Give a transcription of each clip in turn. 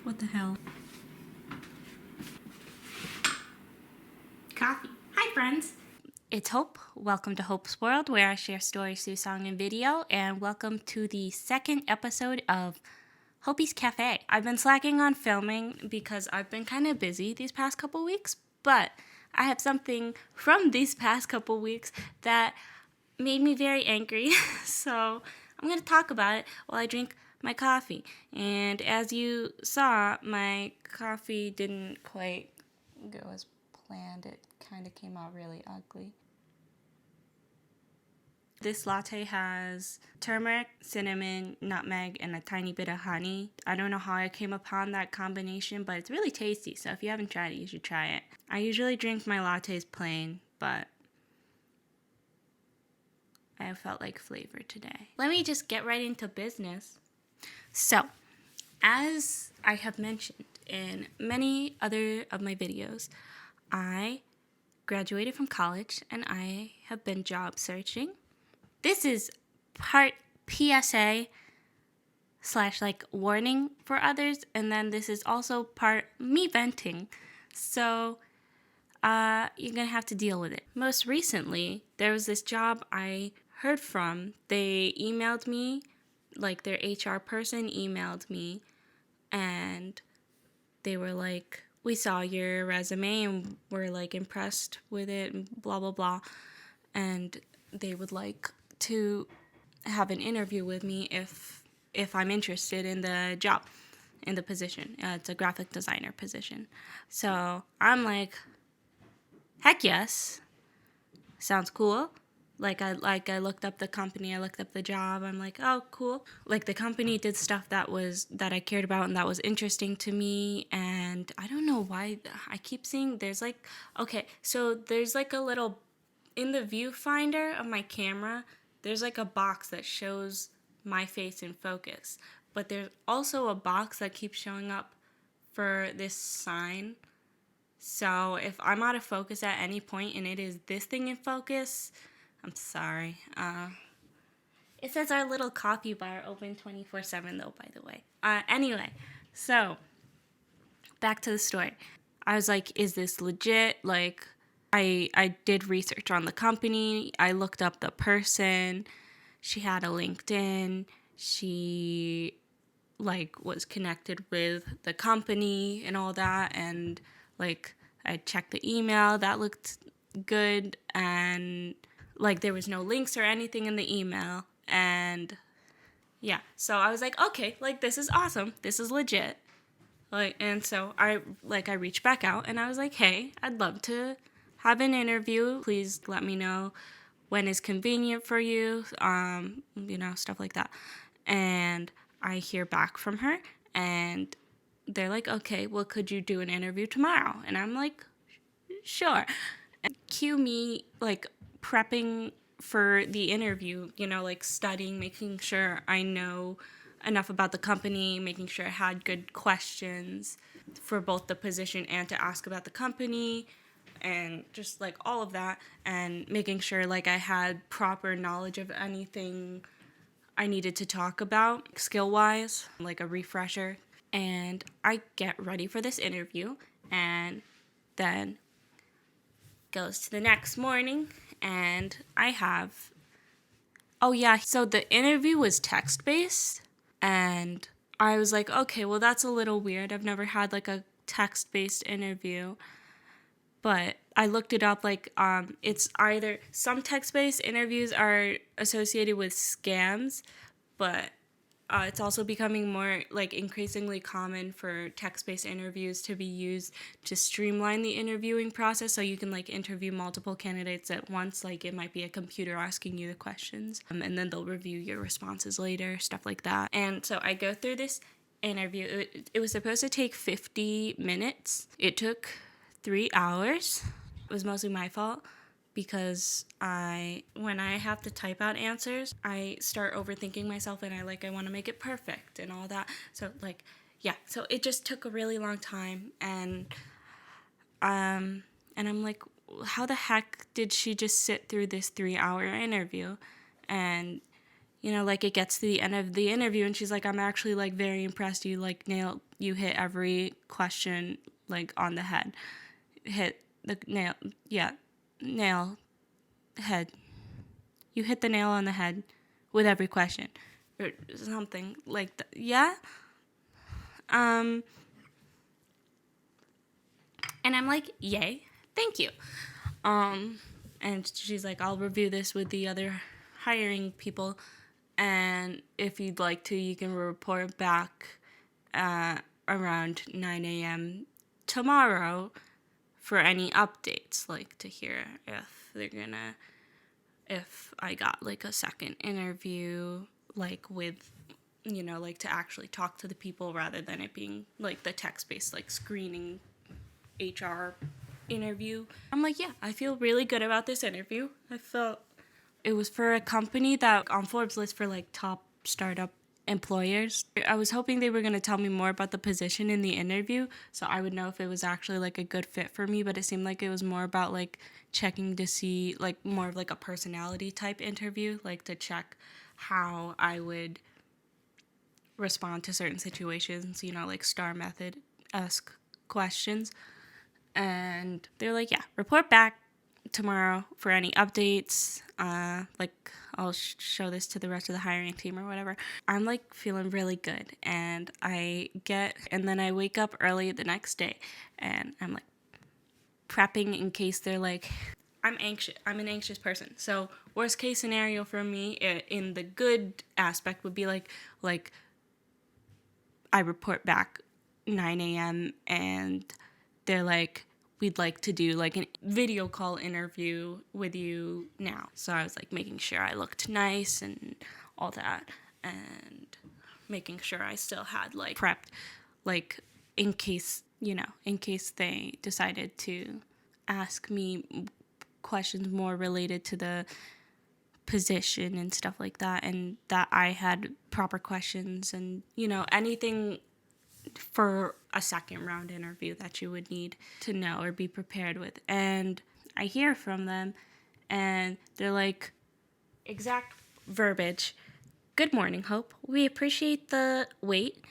What the hell? Coffee. Hi, friends. It's Hope. Welcome to Hope's World, where I share stories through song and video, and welcome to the second episode of Hopey's Cafe. I've been slacking on filming because I've been kind of busy these past couple weeks, but I have something from these past couple weeks that made me very angry, so I'm going to talk about it while I drink my coffee. And as you saw, my coffee didn't quite go as planned. It kind of came out really ugly. This latte has turmeric, cinnamon, nutmeg, and a tiny bit of honey. I don't know how I came upon that combination, but it's really tasty, so if you haven't tried it, you should try it. I usually drink my lattes plain, but I felt like flavor today. Let me just get right into business. So, as I have mentioned in many other of my videos, I graduated from college and I have been job searching. This is part PSA / warning for others, and then this is also part me venting. So you're gonna have to deal with it. Most recently, there was this job I heard from. They emailed me, like their HR person emailed me, and they were like, we saw your resume and we're like impressed with it and blah blah blah, and they would like to have an interview with me if I'm interested in the job, in the position. It's a graphic designer position. So I'm like, heck yes, sounds cool. I looked up the company, I looked up the job. I'm like, oh, cool. Like, the company did stuff that I cared about and that was interesting to me. And I don't know why I keep seeing there's like a little, in the viewfinder of my camera, there's like a box that shows my face in focus. But there's also a box that keeps showing up for this sign. So if I'm out of focus at any point and it is this thing in focus, I'm sorry. It says our little coffee bar open 24/7 though, by the way. Anyway, so back to the story. I was like, is this legit? Like, I did research on the company. I looked up the person. She had a LinkedIn. She was connected with the company and all that, and I checked the email. That looked good, and there was no links or anything in the email. And yeah, so I was like, okay, this is awesome. This is legit. And so I reached back out and I was like, hey, I'd love to have an interview. Please let me know when is convenient for you, stuff like that. And I hear back from her and they're like, okay, well, could you do an interview tomorrow? And I'm like, sure. And cue me prepping for the interview, studying, making sure I know enough about the company, making sure I had good questions for both the position and to ask about the company, and just all of that, and making sure I had proper knowledge of anything I needed to talk about skill-wise, like a refresher. And I get ready for this interview, and then goes to the next morning, and I have, so the interview was text-based, and I was like, okay, well, that's a little weird. I've never had a text-based interview, but I looked it up, it's either, some text-based interviews are associated with scams, but it's also becoming more increasingly common for text-based interviews to be used to streamline the interviewing process, so you can interview multiple candidates at once. It might be a computer asking you the questions, and then they'll review your responses later, stuff like that. And so I go through this interview. It was supposed to take 50 minutes. It took 3 hours. It was mostly my fault, because when I have to type out answers, I start overthinking myself, and I want to make it perfect and all that. So so it just took a really long time, and I'm like, how the heck did she just sit through this 3-hour interview? And like it gets to the end of the interview and she's like, I'm actually like very impressed. You like you hit every question like on the head. Hit the nail, nail, head. You hit the nail on the head with every question or something like that. Yeah. And I'm like, yay, thank you. And she's like, I'll review this with the other hiring people, and if you'd like to, you can report back around 9 a.m. tomorrow for any updates, like to hear if I got like a second interview, like with, like to actually talk to the people rather than it being like the text-based like screening HR interview. I'm like, yeah, I feel really good about this interview. I felt it was for a company that on Forbes list for like top startup employers. I was hoping they were going to tell me more about the position in the interview so I would know if it was actually like a good fit for me, but it seemed like it was more about like checking to see like more of like a personality type interview, like to check how I would respond to certain situations, like STAR method-esque questions. And they're like, yeah, report back tomorrow for any updates. Like I'll show this to the rest of the hiring team or whatever. I'm like feeling really good, and then I wake up early the next day and I'm like prepping in case they're like, I'm anxious. I'm an anxious person. So worst case scenario for me in the good aspect would be like I report back 9 a.m. and they're like, we'd like to do like a video call interview with you now. So I was like making sure I looked nice and all that, and making sure I still had like prepped, like in case they decided to ask me questions more related to the position and stuff like that, and that I had proper questions and anything for a second round interview that you would need to know or be prepared with. And I hear from them and they're like, exact verbiage, "Good morning, Hope. We appreciate the wait.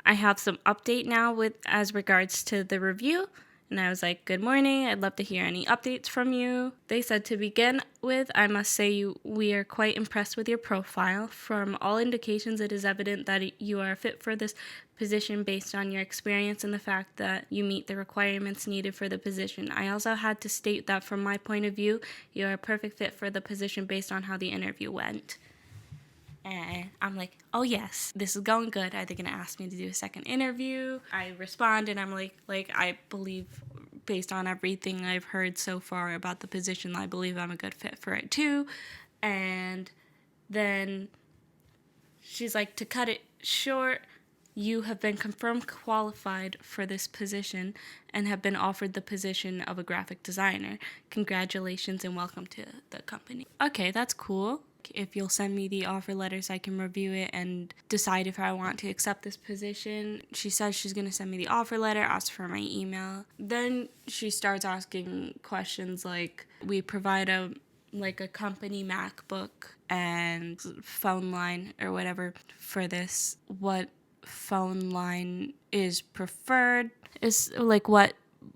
I have some update now with as regards to the review." And I was like, "Good morning. I'd love to hear any updates from you." They said, "To begin with, I must say we are quite impressed with your profile. From all indications, it is evident that you are fit for this position based on your experience and the fact that you meet the requirements needed for the position. I also had to state that from my point of view, you are a perfect fit for the position based on how the interview went." And I'm like, oh yes, this is going good. Are they going to ask me to do a second interview? I respond and I'm like I believe based on everything I've heard so far about the position, I believe I'm a good fit for it too. And then she's like, to cut it short, you have been confirmed qualified for this position and have been offered the position of a graphic designer. Congratulations and welcome to the company. Okay, that's cool. If you'll send me the offer letters, I can review it and decide if I want to accept this position. She says she's going to send me the offer letter, ask for my email. Then she starts asking questions like, we provide a company MacBook and phone line or whatever for this. What phone line is preferred? Is like, what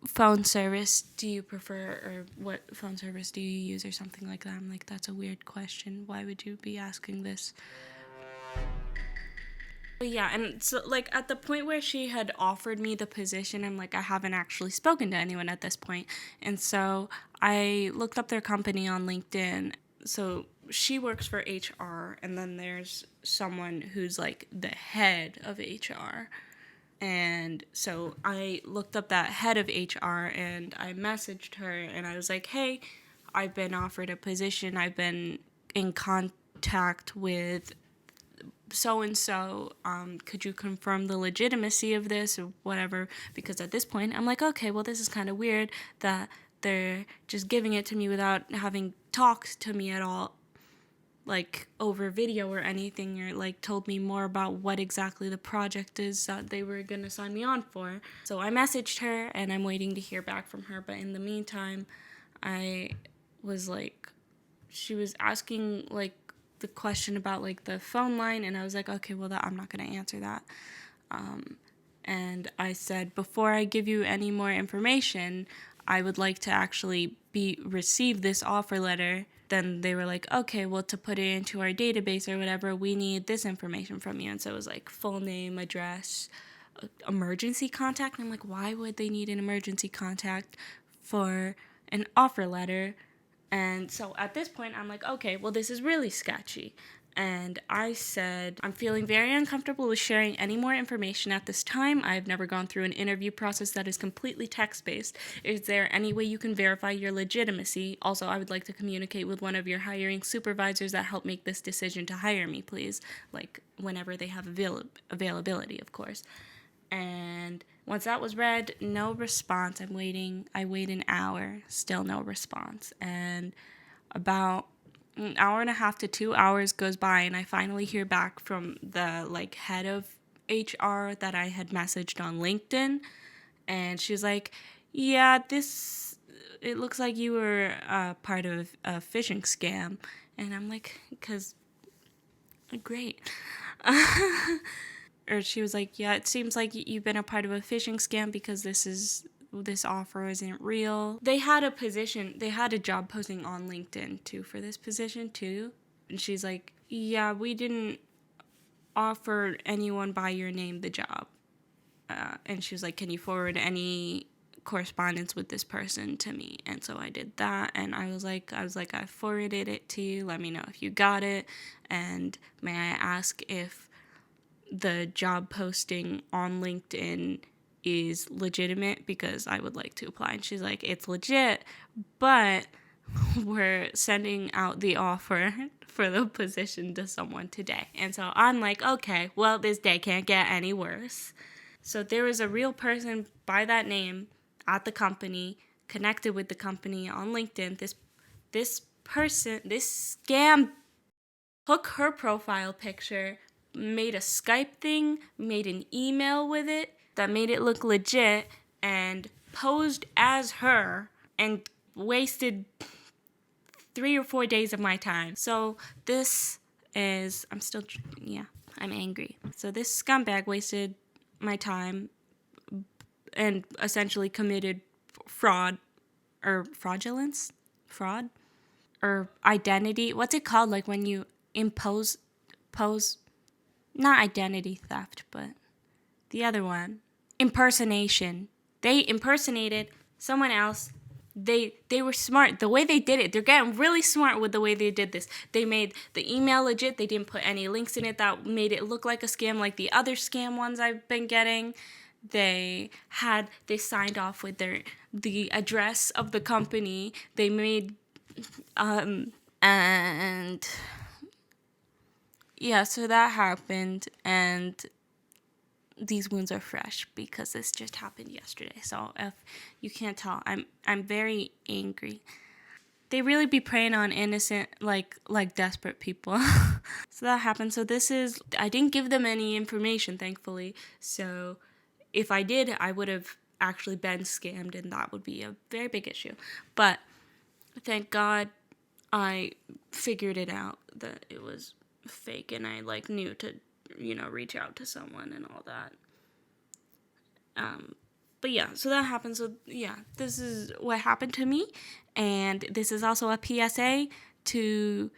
phone service do you prefer, or what phone service do you use, or something like that. I'm like, that's a weird question. Why would you be asking this? But yeah, and so like at the point where she had offered me the position, I'm like, I haven't actually spoken to anyone at this point. And so I looked up their company on LinkedIn. So she works for HR, and then there's someone who's like the head of HR. And so I looked up that head of HR and I messaged her and I was like, hey, I've been offered a position. I've been in contact with so-and-so. Could you confirm the legitimacy of this or whatever? Because at this point, I'm like, okay, well, this is kind of weird that they're just giving it to me without having talked to me at all, like over video or anything, or like told me more about what exactly the project is that they were gonna sign me on for. So I messaged her and I'm waiting to hear back from her. But in the meantime, I was like, she was asking like the question about like the phone line, and I was like, okay, well, I'm not going to answer that. And I said, before I give you any more information, I would like to actually receive this offer letter. Then they were like, okay, well, to put it into our database or whatever, we need this information from you. And so it was like full name, address, emergency contact. And I'm like, why would they need an emergency contact for an offer letter? And so at this point, I'm like, okay, well, this is really sketchy. And I said, I'm feeling very uncomfortable with sharing any more information at this time. I've never gone through an interview process that is completely text-based. Is there any way you can verify your legitimacy? Also, I would like to communicate with one of your hiring supervisors that help make this decision to hire me, please. Like, whenever they have availability, of course. And once that was read, no response. I wait an hour, still no response. And about an hour and a half to 2 hours goes by, and I finally hear back from the like head of HR that I had messaged on LinkedIn, and she's like, yeah, it looks like you were part of a phishing scam. And I'm like, great. Or she was like, yeah, it seems like you've been a part of a phishing scam because this offer isn't real. They had a job posting on LinkedIn too for this position too. And she's like, yeah, we didn't offer anyone by your name the job. And she was like, can you forward any correspondence with this person to me? And so I did that, and I was like, I forwarded it to you. Let me know if you got it. And may I ask if the job posting on LinkedIn is legitimate, because I would like to apply. And she's like, it's legit, but we're sending out the offer for the position to someone today. And so I'm like, okay, well, this day can't get any worse. So there was a real person by that name at the company, connected with the company on LinkedIn. This scam took her profile picture, made a Skype thing, made an email with it that made it look legit, and posed as her, and wasted 3 or 4 days of my time. So I'm angry. So this scumbag wasted my time and essentially committed fraud or identity. What's it called? Like when you not identity theft, but the other one, impersonation. They impersonated someone else. They were smart. The way they did it, they're getting really smart with the way they did this. They made the email legit. They didn't put any links in it that made it look like a scam, like the other scam ones I've been getting. They signed off with the address of the company. They made and yeah, so that happened, and these wounds are fresh because this just happened yesterday. So if you can't tell, I'm very angry. They really be preying on innocent, like desperate people. So that happened. So I didn't give them any information, thankfully. So if I did, I would have actually been scammed, and that would be a very big issue. But thank God I figured it out that it was fake, and I knew to reach out to someone and all that. But yeah, so that happened. So yeah, this is what happened to me, and this is also a PSA to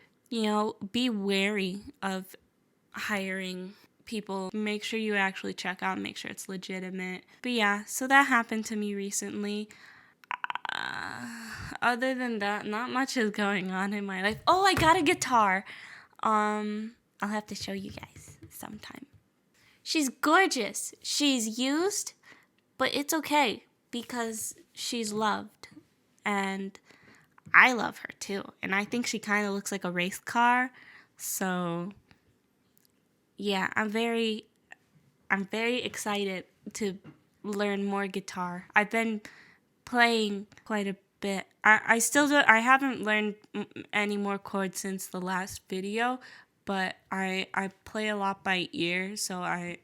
be wary of hiring people. Make sure you actually check out and make sure it's legitimate. But yeah, so that happened to me recently. Other than that, not much is going on in my life. Oh, I got a guitar. I'll have to show you guys sometime. She's gorgeous. She's used, but it's okay because she's loved. And I love her too. And I think she kind of looks like a race car. So yeah, I'm very excited to learn more guitar. I've been playing quite a bit. I haven't learned any more chords since the last video, but I play a lot by ear, so I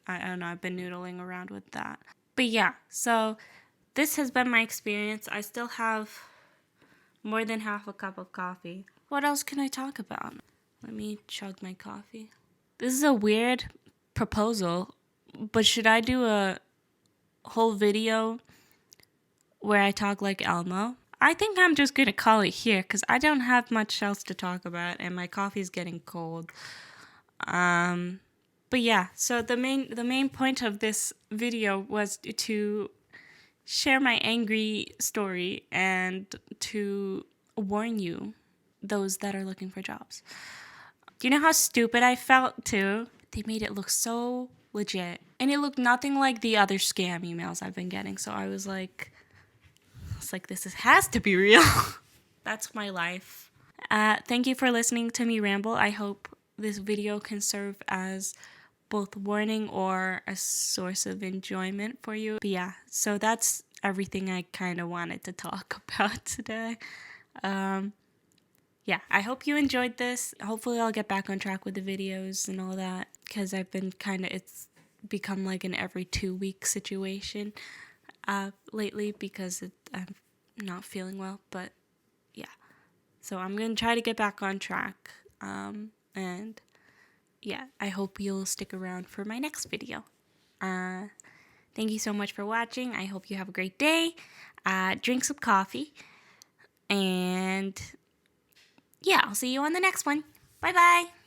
don't know, I've been noodling around with that. But yeah, so this has been my experience. I still have more than half a cup of coffee. What else can I talk about? Let me chug my coffee. This is a weird proposal, but should I do a whole video where I talk like Elmo? I think I'm just gonna call it here because I don't have much else to talk about and my coffee's getting cold. But yeah, so the main point of this video was to share my angry story and to warn you, those that are looking for jobs. Do you know how stupid I felt too? They made it look so legit. And it looked nothing like the other scam emails I've been getting. So I was like, has to be real. That's my life. Thank you for listening to me ramble. I hope this video can serve as both warning or a source of enjoyment for you. But yeah, so that's everything I kind of wanted to talk about today. Yeah, I hope you enjoyed this. Hopefully I'll get back on track with the videos and all that, because I've been it's become like an every 2 week situation lately because I'm not feeling well, but yeah. So I'm going to try to get back on track. And yeah, I hope you'll stick around for my next video. Thank you so much for watching. I hope you have a great day. Drink some coffee. And yeah, I'll see you on the next one. Bye-bye.